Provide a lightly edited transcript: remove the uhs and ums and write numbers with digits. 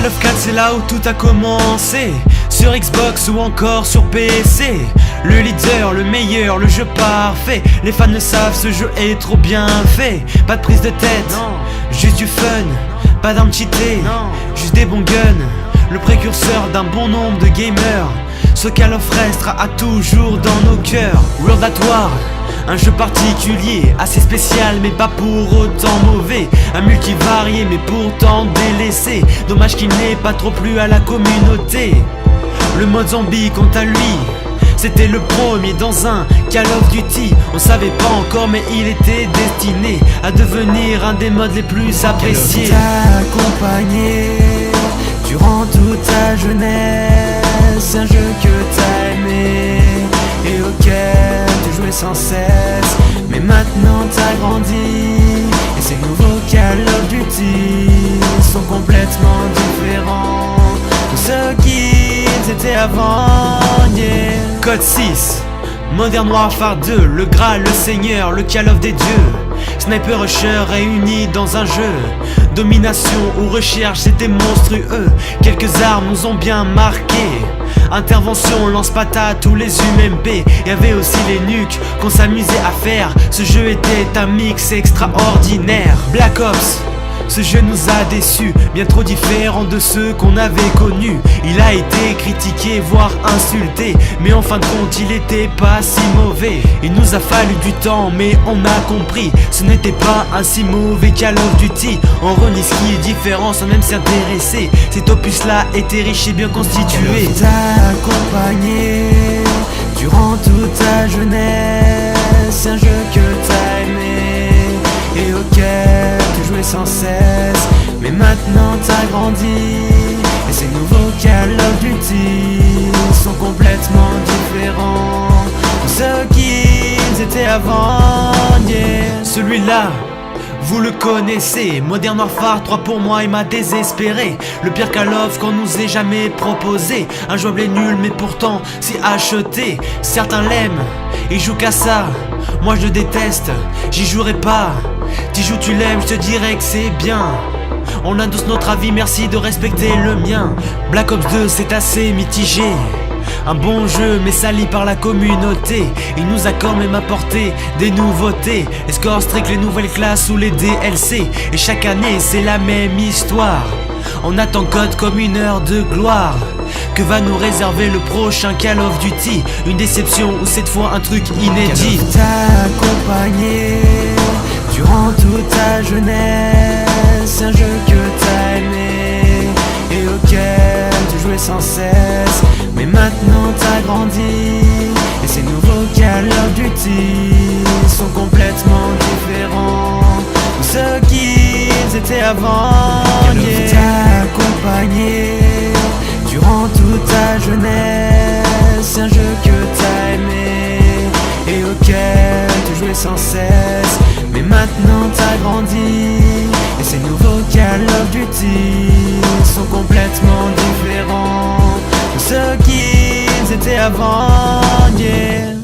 9-4 c'est là où tout a commencé, sur Xbox ou encore sur PC. Le leader, le meilleur, le jeu parfait. Les fans le savent, ce jeu est trop bien fait. Pas de prise de tête, non. Juste du fun. Pas d'armes cheatées, non. Juste des bons guns. Le précurseur d'un bon nombre de gamers. Ce Call of restera à toujours dans nos cœurs. World at War, un jeu particulier, assez spécial mais pas pour autant mauvais. Un multivarié mais pourtant délaissé. Dommage qu'il n'ait pas trop plu à la communauté. Le mode zombie quant à lui, c'était le premier dans un Call of Duty. On savait pas encore mais il était destiné à devenir un des modes les plus appréciés. Call of t'a accompagné durant toute ta jeunesse. Un jeu que t'as aimé et auquel tu jouais sans cesse. Mais maintenant t'as grandi et ces nouveaux Call of Duty sont complètement différents de ceux qu'ils étaient avant, yeah. Code 6, Modern Warfare 2, le Graal, le Seigneur, le Call of des dieux. Sniper Rusher réunis dans un jeu. Domination ou recherche, c'était monstrueux. Quelques armes nous ont bien marqué. Intervention, lance-patate ou les UMP. Y'avait aussi les nukes qu'on s'amusait à faire. Ce jeu était un mix extraordinaire. Black Ops, ce jeu nous a déçus, bien trop différent de ceux qu'on avait connus. Il a été critiqué, voire insulté, mais en fin de compte il était pas si mauvais. Il nous a fallu du temps, mais on a compris, ce n'était pas un si mauvais Call of Duty. On renie ce qui est différent sans même s'y intéresser. Cet opus là était riche et bien constitué. T'a accompagné durant toute ta jeunesse. Un jeu que t'as aimé et auquel tu jouais sans cesse. Mais maintenant t'as grandi et ces nouveaux Call of Duty sont complètement différents de ceux qu'ils étaient avant, yeah. Celui-là, vous le connaissez, Modern Warfare 3 pour moi il m'a désespéré. Le pire Call of qu'on nous ait jamais proposé. Injouable et nul mais pourtant si acheté. Certains l'aiment, ils jouent qu'à ça. Moi je le déteste, j'y jouerai pas. T'y joues tu l'aimes, je te dirais que c'est bien. On a tous notre avis, merci de respecter le mien. Black Ops 2 c'est assez mitigé. Un bon jeu mais sali par la communauté. Il nous a quand même apporté des nouveautés. Les scores strict, les nouvelles classes ou les DLC. Et chaque année c'est la même histoire. On attend Code comme une heure de gloire. Que va nous réserver le prochain Call of Duty? Une déception ou cette fois un truc inédit? Call of t'a accompagné durant toute ta jeunesse. Un jeu que t'as aimé et auquel tu jouais sans cesse. Mais maintenant t'as grandi et ces nouveaux Call of Duty sont complètement différents de ceux qu'ils étaient avant, yeah. T'a accompagné durant toute ta jeunesse. Un jeu que t'as aimé et auquel tu jouais sans cesse. Mais maintenant t'as grandi et ces nouveaux Call of Duty sont complètement différents de ceux qu'ils étaient avant, yeah.